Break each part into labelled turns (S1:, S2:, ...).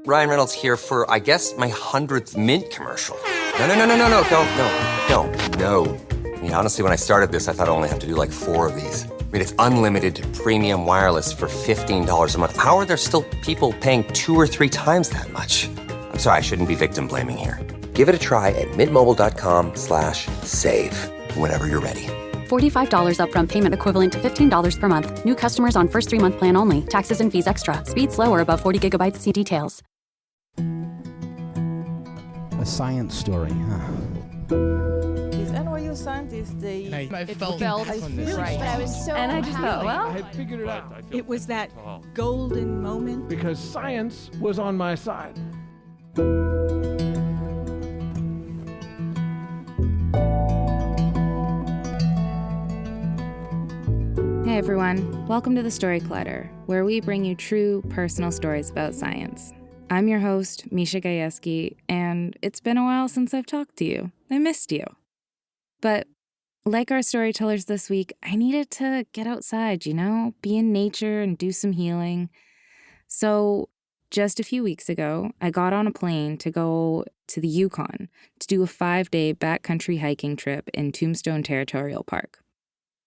S1: Ryan Reynolds here for, I guess, my 100th Mint commercial. No, don't. I mean, honestly, when I started this, I thought I only have to do like 4 of these. I mean, it's unlimited premium wireless for $15 a month. How are there still people paying 2 or 3 times that much? I'm sorry, I shouldn't be victim blaming here. Give it a try at mintmobile.com/save. Whenever you're ready.
S2: $45 upfront payment equivalent to $15 per month. New customers on first 3-month plan only. Taxes and fees extra. Speed slower above 40 gigabytes. See details.
S3: A science story, huh?
S4: These NYU scientists,
S5: I felt
S4: right.
S6: But I was so
S4: And I just thought, well,
S5: I had figured it out.
S6: it was that golden moment.
S5: Because science was on my side.
S7: Hey everyone, welcome to the Story Collider, where we bring you true, personal stories about science. I'm your host, Misha Gajewski, and it's been a while since I've talked to you. I missed you. But like our storytellers this week, I needed to get outside, be in nature and do some healing. So just a few weeks ago, I got on a plane to go to the Yukon to do a 5-day backcountry hiking trip in Tombstone Territorial Park.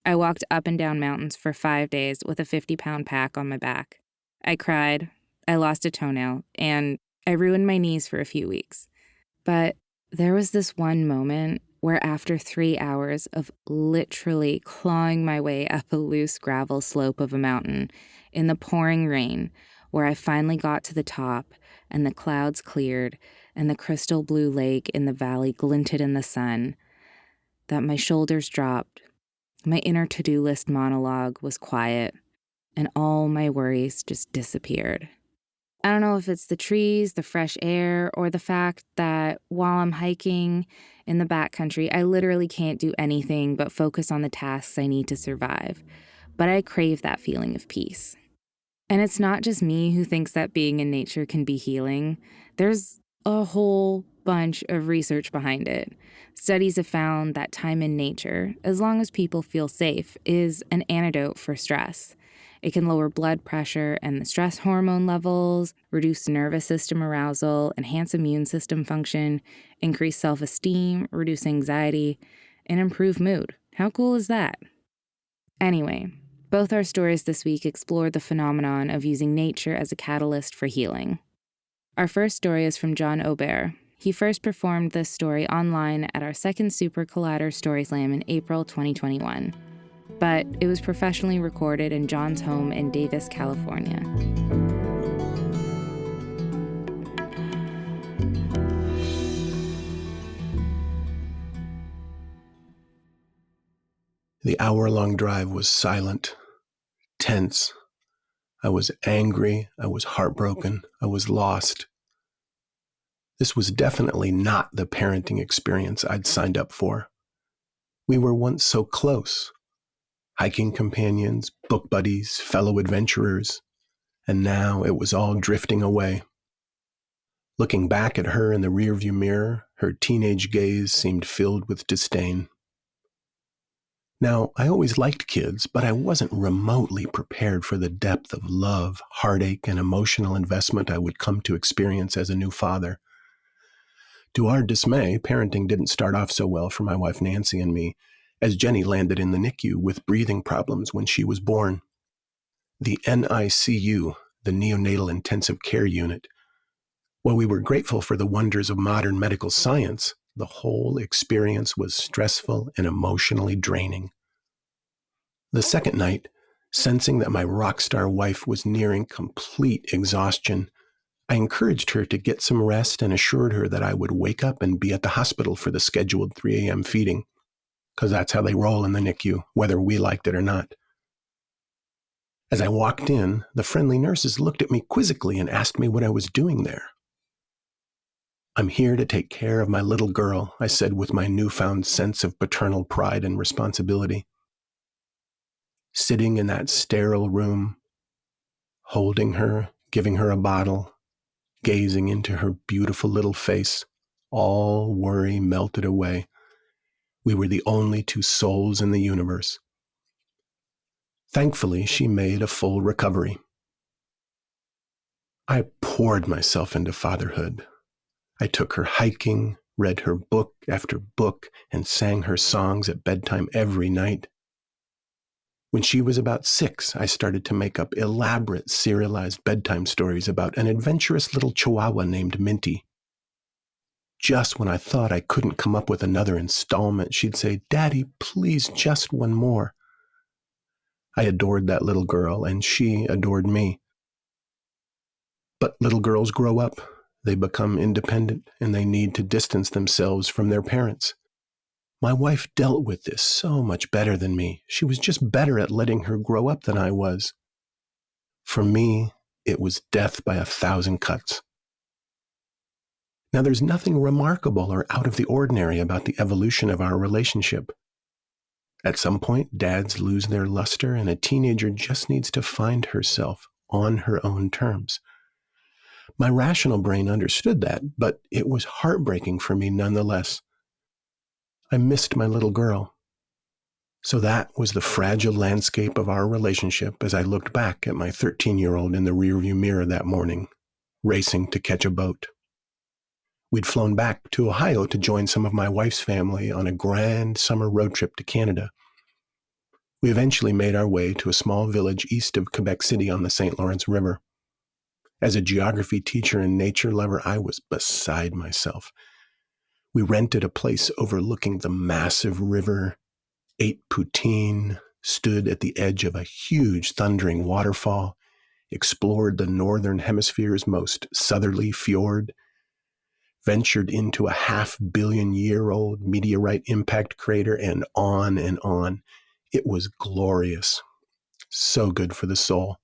S7: I walked up and down mountains for 5 days with a 50-pound pack on my back. I cried, I lost a toenail, and I ruined my knees for a few weeks. But there was this one moment where after 3 hours of literally clawing my way up a loose gravel slope of a mountain in the pouring rain, where I finally got to the top and the clouds cleared and the crystal blue lake in the valley glinted in the sun, that my shoulders dropped, my inner to-do list monologue was quiet, and all my worries just disappeared. I don't know if it's the trees, the fresh air, or the fact that while I'm hiking in the backcountry, I literally can't do anything but focus on the tasks I need to survive. But I crave that feeling of peace. And it's not just me who thinks that being in nature can be healing. There's a whole bunch of research behind it. Studies have found that time in nature, as long as people feel safe, is an antidote for stress. It can lower blood pressure and the stress hormone levels, reduce nervous system arousal, enhance immune system function, increase self-esteem, reduce anxiety, and improve mood. How cool is that? Anyway, both our stories this week explore the phenomenon of using nature as a catalyst for healing. Our first story is from John Aubert. He first performed this story online at our second Super Collider Story Slam in April 2021. But it was professionally recorded in John's home in Davis, California.
S8: The hour-long drive was silent, tense. I was angry, I was heartbroken, I was lost. This was definitely not the parenting experience I'd signed up for. We were once so close. Hiking companions, book buddies, fellow adventurers, and now it was all drifting away. Looking back at her in the rearview mirror, her teenage gaze seemed filled with disdain. Now, I always liked kids, but I wasn't remotely prepared for the depth of love, heartache, and emotional investment I would come to experience as a new father. To our dismay, parenting didn't start off so well for my wife Nancy and me, as Jenny landed in the NICU with breathing problems when she was born. The NICU, the Neonatal Intensive Care Unit. While we were grateful for the wonders of modern medical science, the whole experience was stressful and emotionally draining. The second night, sensing that my rock star wife was nearing complete exhaustion, I encouraged her to get some rest and assured her that I would wake up and be at the hospital for the scheduled 3 a.m. feeding. Because that's how they roll in the NICU, whether we liked it or not. As I walked in, the friendly nurses looked at me quizzically and asked me what I was doing there. "I'm here to take care of my little girl," I said with my newfound sense of paternal pride and responsibility. Sitting in that sterile room, holding her, giving her a bottle, gazing into her beautiful little face, all worry melted away. We were the only 2 souls in the universe. Thankfully, she made a full recovery. I poured myself into fatherhood. I took her hiking, read her book after book, and sang her songs at bedtime every night. When she was about 6, I started to make up elaborate serialized bedtime stories about an adventurous little chihuahua named Minty. Just when I thought I couldn't come up with another installment, she'd say, "Daddy, please, just one more." I adored that little girl, and she adored me. But little girls grow up. They become independent, and they need to distance themselves from their parents. My wife dealt with this so much better than me. She was just better at letting her grow up than I was. For me, it was death by 1,000 cuts. Now, there's nothing remarkable or out of the ordinary about the evolution of our relationship. At some point, dads lose their luster, and a teenager just needs to find herself on her own terms. My rational brain understood that, but it was heartbreaking for me nonetheless. I missed my little girl. So that was the fragile landscape of our relationship as I looked back at my 13-year-old in the rearview mirror that morning, racing to catch a boat. We'd flown back to Ohio to join some of my wife's family on a grand summer road trip to Canada. We eventually made our way to a small village east of Quebec City on the St. Lawrence River. As a geography teacher and nature lover, I was beside myself. We rented a place overlooking the massive river, ate poutine, stood at the edge of a huge thundering waterfall, explored the northern hemisphere's most southerly fjord, ventured into a 500,000,000-year-old meteorite impact crater, and on and on. It was glorious. So good for the soul.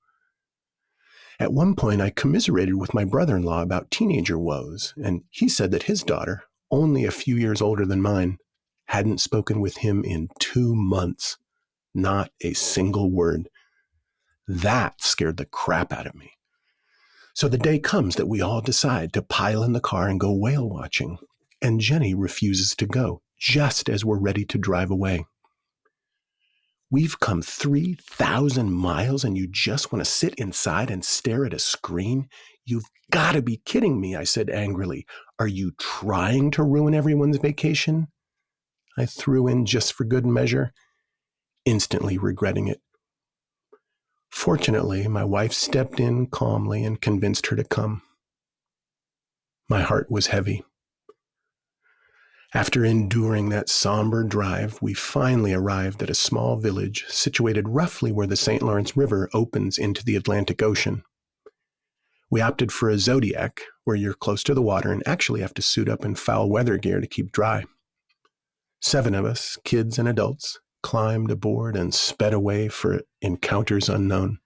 S8: At one point, I commiserated with my brother-in-law about teenager woes, and he said that his daughter, only a few years older than mine, hadn't spoken with him in 2 months. Not a single word. That scared the crap out of me. So the day comes that we all decide to pile in the car and go whale watching, and Jenny refuses to go, just as we're ready to drive away. "We've come 3,000 miles and you just want to sit inside and stare at a screen? You've got to be kidding me," I said angrily. "Are you trying to ruin everyone's vacation?" I threw in just for good measure, instantly regretting it. Fortunately, my wife stepped in calmly and convinced her to come. My heart was heavy. After enduring that somber drive, we finally arrived at a small village situated roughly where the St. Lawrence River opens into the Atlantic Ocean. We opted for a Zodiac, where you're close to the water and actually have to suit up in foul weather gear to keep dry. 7 of us, kids and adults, climbed aboard and sped away for encounters unknown.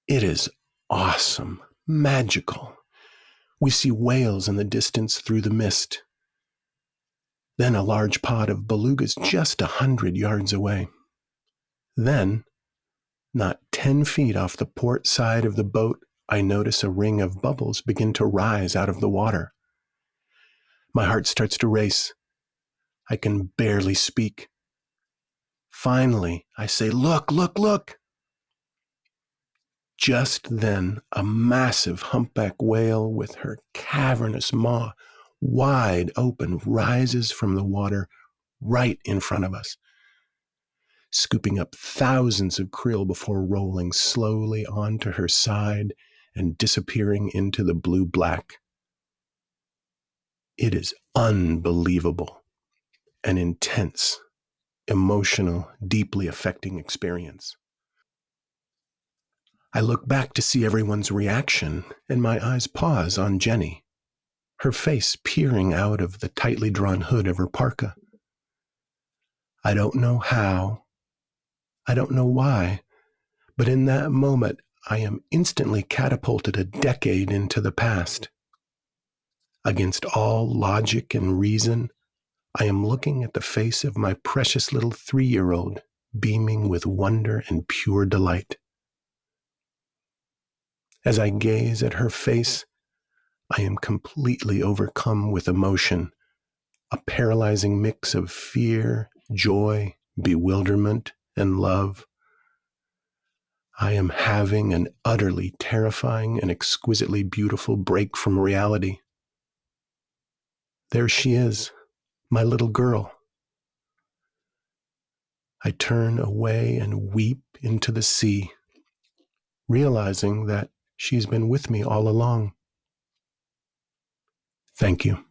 S8: It is awesome, magical. We see whales in the distance through the mist. Then a large pod of belugas just 100 yards away. Then, not 10 feet off the port side of the boat, I notice a ring of bubbles begin to rise out of the water. My heart starts to race. I can barely speak. Finally, I say, "Look, look, look!" Just then, a massive humpback whale with her cavernous maw wide open rises from the water right in front of us, scooping up thousands of krill before rolling slowly onto her side and disappearing into the blue-black. It is unbelievable, an intense, emotional, deeply affecting experience. I look back to see everyone's reaction, and my eyes pause on Jenny, her face peering out of the tightly drawn hood of her parka. I don't know how, I don't know why, but in that moment, I am instantly catapulted a decade into the past. Against all logic and reason, I am looking at the face of my precious little 3-year-old, beaming with wonder and pure delight. As I gaze at her face, I am completely overcome with emotion, a paralyzing mix of fear, joy, bewilderment, and love. I am having an utterly terrifying and exquisitely beautiful break from reality. There she is, my little girl. I turn away and weep into the sea, realizing that she's been with me all along. Thank you.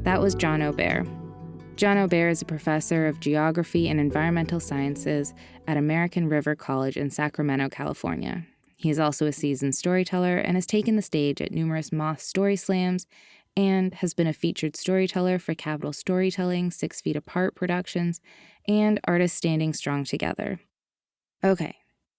S7: That was John Aubert. John Aubert is a professor of geography and environmental sciences at American River College in Sacramento, California. He is also a seasoned storyteller and has taken the stage at numerous Moth Story Slams and has been a featured storyteller for Capital Storytelling, 6 Feet Apart Productions, and Artists Standing Strong Together. Okay,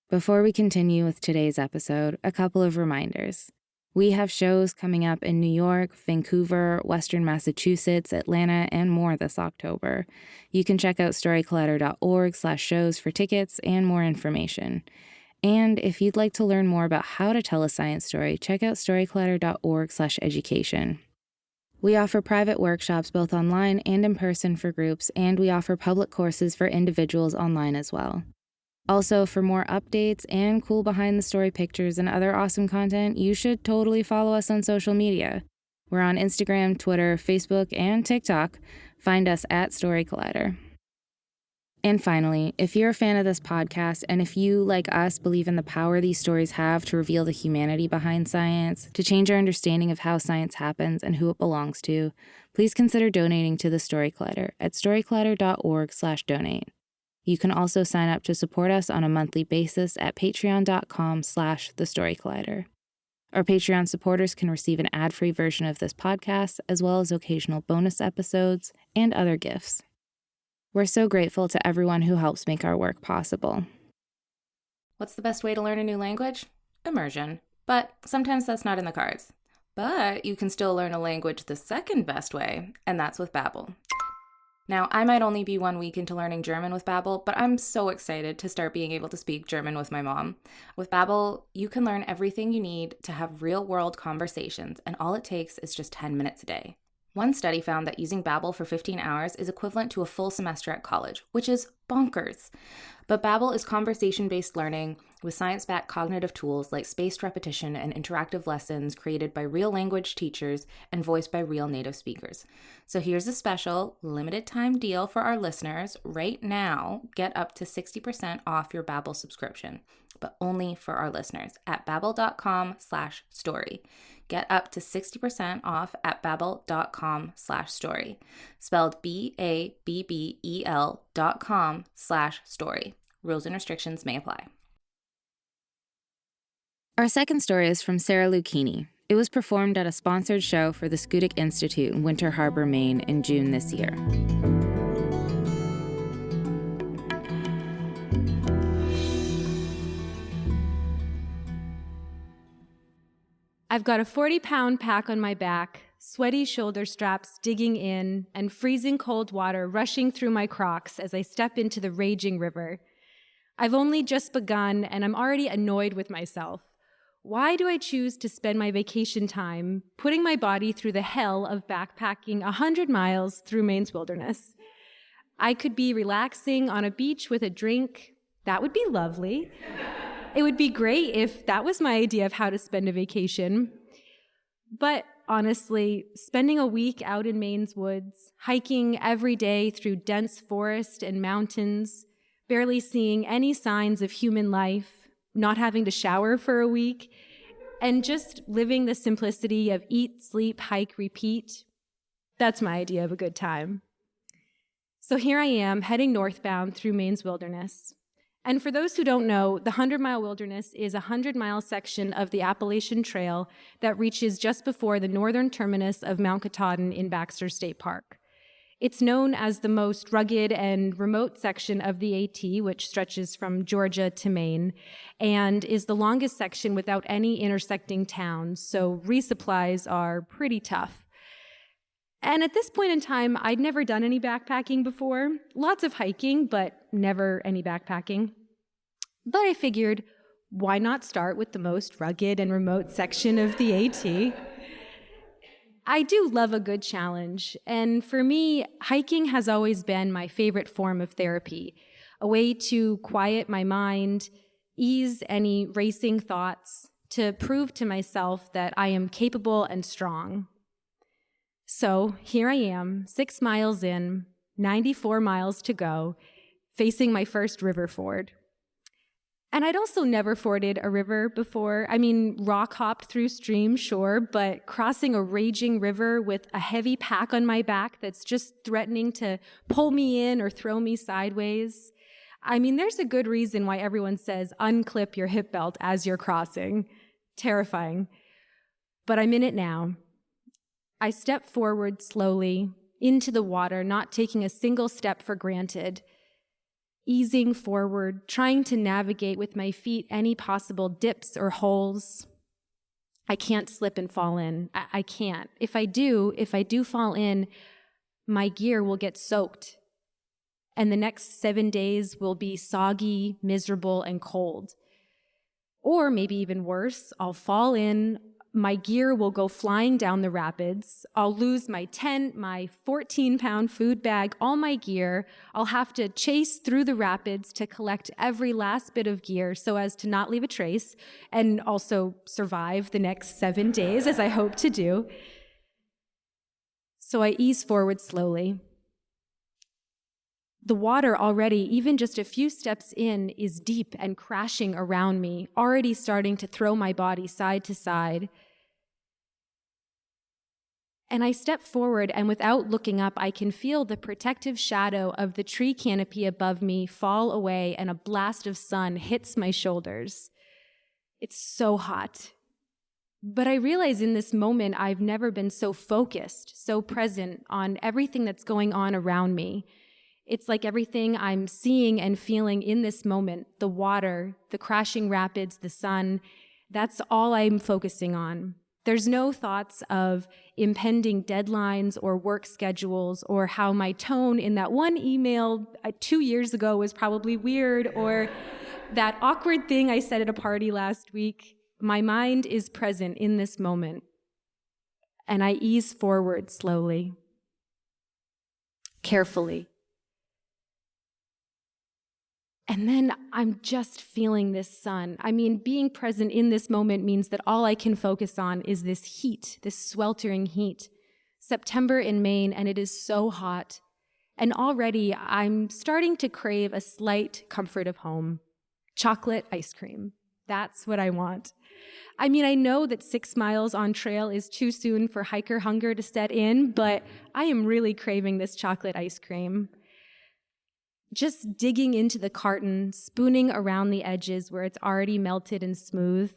S7: before we continue with today's episode, a couple of reminders. We have shows coming up in New York, Vancouver, Western Massachusetts, Atlanta, and more this October. You can check out storyteller.org/shows for tickets and more information. And if you'd like to learn more about how to tell a science story, check out storyteller.org/education. We offer private workshops both online and in person for groups, and we offer public courses for individuals online as well. Also, for more updates and cool behind-the-story pictures and other awesome content, you should totally follow us on social media. We're on Instagram, Twitter, Facebook, and TikTok. Find us at Story Collider. And finally, if you're a fan of this podcast, and if you, like us, believe in the power these stories have to reveal the humanity behind science, to change our understanding of how science happens and who it belongs to, please consider donating to the Story Collider at storycollider.org/donate. You can also sign up to support us on a monthly basis at patreon.com/thestorycollider. Our Patreon supporters can receive an ad-free version of this podcast, as well as occasional bonus episodes and other gifts. We're so grateful to everyone who helps make our work possible. What's the best way to learn a new language? Immersion. But sometimes that's not in the cards. But you can still learn a language the second best way, and that's with Babbel. Now, I might only be 1 week into learning German with Babbel, but I'm so excited to start being able to speak German with my mom. With Babbel, you can learn everything you need to have real-world conversations, and all it takes is just 10 minutes a day. One study found that using Babbel for 15 hours is equivalent to a full semester at college, which is bonkers. But Babbel is conversation-based learning with science-backed cognitive tools like spaced repetition and interactive lessons created by real language teachers and voiced by real native speakers. So here's a special limited-time deal for our listeners. Right now, get up to 60% off your Babbel subscription, but only for our listeners at babbel.com/story. Get up to 60% off at babbel.com/story. Spelled BABBEL.com/story. Rules and restrictions may apply. Our second story is from Sarah Luchini. It was performed at a sponsored show for the Scudic Institute in Winter Harbor, Maine in June this year.
S9: I've got a 40-pound pack on my back, sweaty shoulder straps digging in, and freezing cold water rushing through my Crocs as I step into the raging river. I've only just begun, and I'm already annoyed with myself. Why do I choose to spend my vacation time putting my body through the hell of backpacking 100 miles through Maine's wilderness? I could be relaxing on a beach with a drink. That would be lovely. It would be great if that was my idea of how to spend a vacation. But honestly, spending a week out in Maine's woods, hiking every day through dense forest and mountains, barely seeing any signs of human life, not having to shower for a week, and just living the simplicity of eat, sleep, hike, repeat, that's my idea of a good time. So here I am, heading northbound through Maine's wilderness. And for those who don't know, the 100-mile wilderness is a 100-mile section of the Appalachian Trail that reaches just before the northern terminus of Mount Katahdin in Baxter State Park. It's known as the most rugged and remote section of the AT, which stretches from Georgia to Maine, and is the longest section without any intersecting towns, so resupplies are pretty tough. And at this point in time, I'd never done any backpacking before. Lots of hiking, but never any backpacking. But I figured, why not start with the most rugged and remote section of the AT? I do love a good challenge, and for me, hiking has always been my favorite form of therapy, a way to quiet my mind, ease any racing thoughts, to prove to myself that I am capable and strong. So here I am, 6 miles in, 94 miles to go, facing my first river ford. And I'd also never forded a river before. I mean, rock hopped through streams, sure, but crossing a raging river with a heavy pack on my back that's just threatening to pull me in or throw me sideways. I mean, there's a good reason why everyone says unclip your hip belt as you're crossing. Terrifying. But I'm in it now. I step forward slowly into the water, not taking a single step for granted. Easing forward, trying to navigate with my feet any possible dips or holes. I can't slip and fall in. I can't. If I do fall in, my gear will get soaked. And the next 7 days will be soggy, miserable, and cold. Or maybe even worse, I'll fall in, my gear will go flying down the rapids, I'll lose my tent, my 14-pound food bag, all my gear. I'll have to chase through the rapids to collect every last bit of gear so as to not leave a trace, and also survive the next 7 days, as I hope to do. So I ease forward slowly. The water already, even just a few steps in, is deep and crashing around me, already starting to throw my body side to side. And I step forward, and without looking up, I can feel the protective shadow of the tree canopy above me fall away, and a blast of sun hits my shoulders. It's so hot. But I realize in this moment, I've never been so focused, so present on everything that's going on around me. It's like everything I'm seeing and feeling in this moment, the water, the crashing rapids, the sun, that's all I'm focusing on. There's no thoughts of impending deadlines or work schedules or how my tone in that one email 2 years ago was probably weird, or that awkward thing I said at a party last week. My mind is present in this moment, and I ease forward slowly, carefully. And then I'm just feeling this sun. I mean, being present in this moment means that all I can focus on is this heat, this sweltering heat. September in Maine, and it is so hot. And already I'm starting to crave a slight comfort of home. Chocolate ice cream. That's what I want. I mean, I know that 6 miles on trail is too soon for hiker hunger to set in, but I am really craving this chocolate ice cream. Just digging into the carton, spooning around the edges where it's already melted and smooth.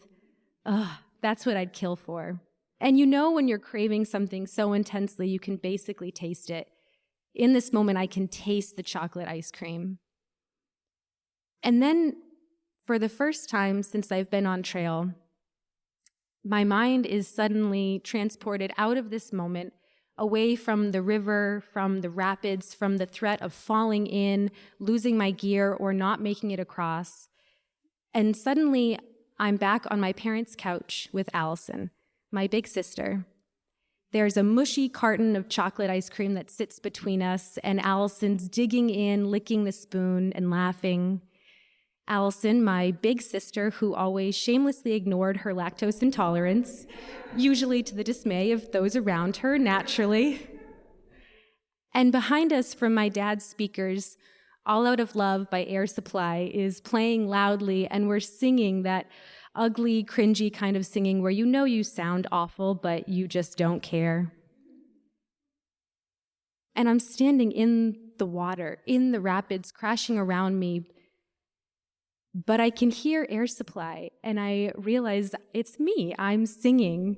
S9: That's what I'd kill for. And you know when you're craving something so intensely, you can basically taste it. In this moment, I can taste the chocolate ice cream. And then, for the first time since I've been on trail, my mind is suddenly transported out of this moment, away from the river, from the rapids, from the threat of falling in, losing my gear, or not making it across. And suddenly, I'm back on my parents' couch with Allison, my big sister. There's a mushy carton of chocolate ice cream that sits between us, and Allison's digging in, licking the spoon, and laughing. Allison, my big sister, who always shamelessly ignored her lactose intolerance, usually to the dismay of those around her, naturally. And behind us, from my dad's speakers, All Out of Love by Air Supply is playing loudly, and we're singing that ugly, cringy kind of singing where you know you sound awful, but you just don't care. And I'm standing in the water, in the rapids, crashing around me, but I can hear Air Supply, and I realize it's me. I'm singing.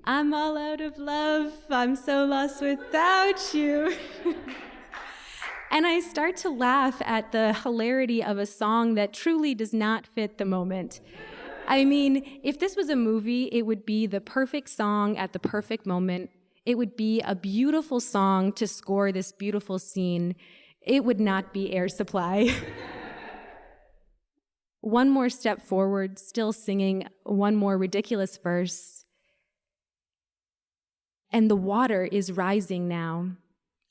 S9: I'm all out of love. I'm so lost without you. And I start to laugh at the hilarity of a song that truly does not fit the moment. I mean, if this was a movie, it would be the perfect song at the perfect moment. It would be a beautiful song to score this beautiful scene. It would not be Air Supply. One more step forward, still singing one more ridiculous verse. And the water is rising now.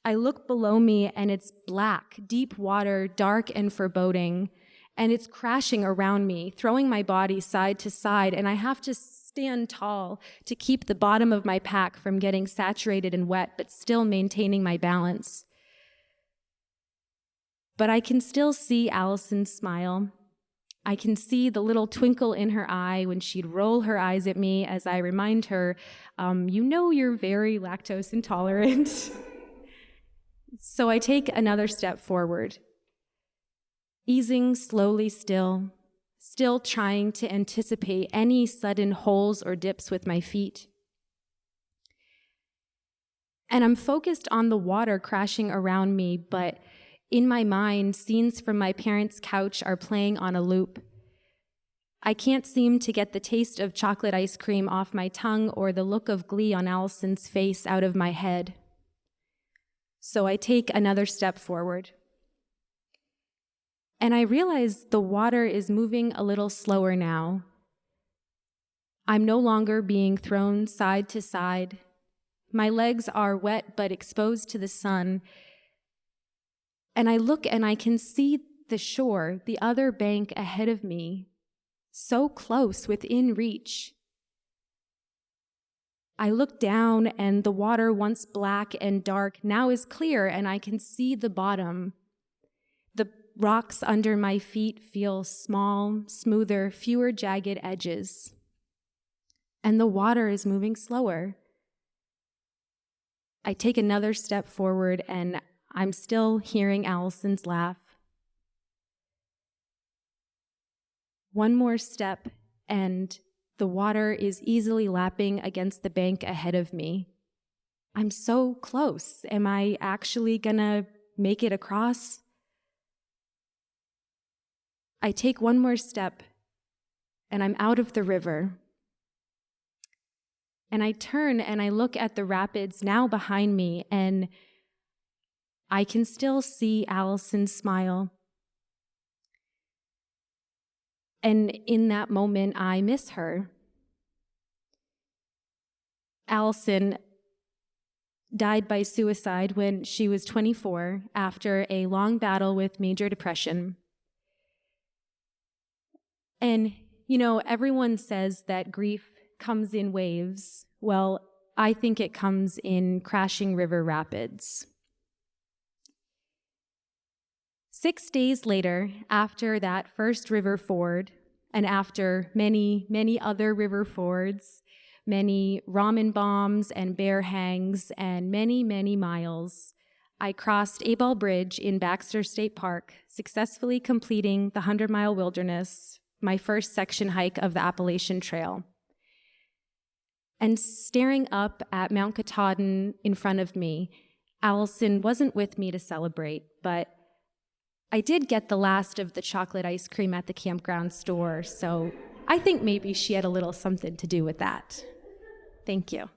S9: I look below me and it's black, deep water, dark and foreboding, and it's crashing around me, throwing my body side to side, and I have to stand tall to keep the bottom of my pack from getting saturated and wet, but still maintaining my balance. But I can still see Allison smile. I can see the little twinkle in her eye when she'd roll her eyes at me as I remind her, you know you're very lactose intolerant. So I take another step forward, easing slowly still trying to anticipate any sudden holes or dips with my feet. And I'm focused on the water crashing around me, but in my mind, scenes from my parents' couch are playing on a loop. I can't seem to get the taste of chocolate ice cream off my tongue or the look of glee on Allison's face out of my head. So I take another step forward. And I realize the water is moving a little slower now. I'm no longer being thrown side to side. My legs are wet but exposed to the sun. And I look and I can see the shore, the other bank ahead of me, so close, within reach. I look down and the water, once black and dark, now is clear and I can see the bottom. The rocks under my feet feel small, smoother, fewer jagged edges. And the water is moving slower. I take another step forward and I'm still hearing Allison's laugh. One more step and the water is easily lapping against the bank ahead of me. I'm so close. Am I actually gonna make it across? I take one more step and I'm out of the river. And I turn and I look at the rapids now behind me and I can still see Allison smile. And in that moment, I miss her. Allison died by suicide when she was 24 after a long battle with major depression. And, you know, everyone says that grief comes in waves. Well, I think it comes in crashing river rapids. 6 days later, after that first river ford, and after many, many other river fords, many ramen bombs and bear hangs, and many, many miles, I crossed Aubert Bridge in Baxter State Park, successfully completing the 100-mile wilderness, my first section hike of the Appalachian Trail. And staring up at Mount Katahdin in front of me, Allison wasn't with me to celebrate, but I did get the last of the chocolate ice cream at the campground store, so I think maybe she had a little something to do with that. Thank you.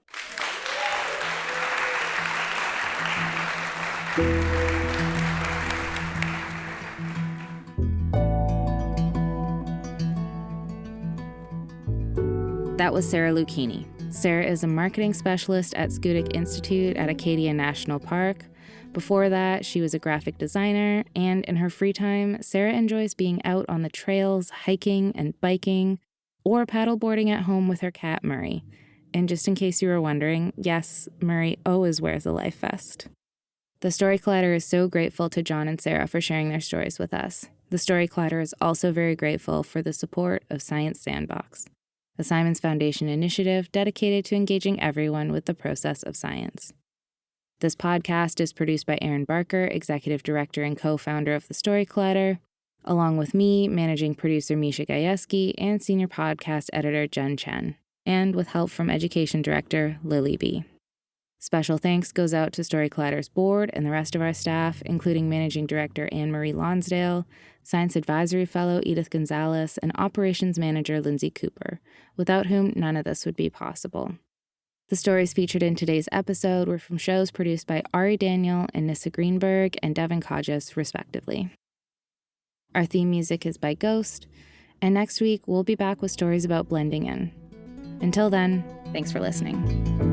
S7: That was Sarah Luchini. Sarah is a marketing specialist at Schoodic Institute at Acadia National Park. Before that, she was a graphic designer, and in her free time, Sarah enjoys being out on the trails, hiking and biking, or paddleboarding at home with her cat, Murray. And just in case you were wondering, yes, Murray always wears a life vest. The Story Collider is so grateful to John and Sarah for sharing their stories with us. The Story Collider is also very grateful for the support of Science Sandbox, the Simons Foundation initiative dedicated to engaging everyone with the process of science. This podcast is produced by Aaron Barker, executive director and co-founder of The Story Collider, along with me, managing producer Misha Gajewski, and senior podcast editor Jen Chen, and with help from education director Lily B. Special thanks goes out to Story Collider's board and the rest of our staff, including managing director Anne-Marie Lonsdale, science advisory fellow Edith Gonzalez, and operations manager Lindsay Cooper, without whom none of this would be possible. The stories featured in today's episode were from shows produced by Ari Daniel and Nissa Greenberg and Devin Kodjas, respectively. Our theme music is by Ghost, and next week we'll be back with stories about blending in. Until then, thanks for listening.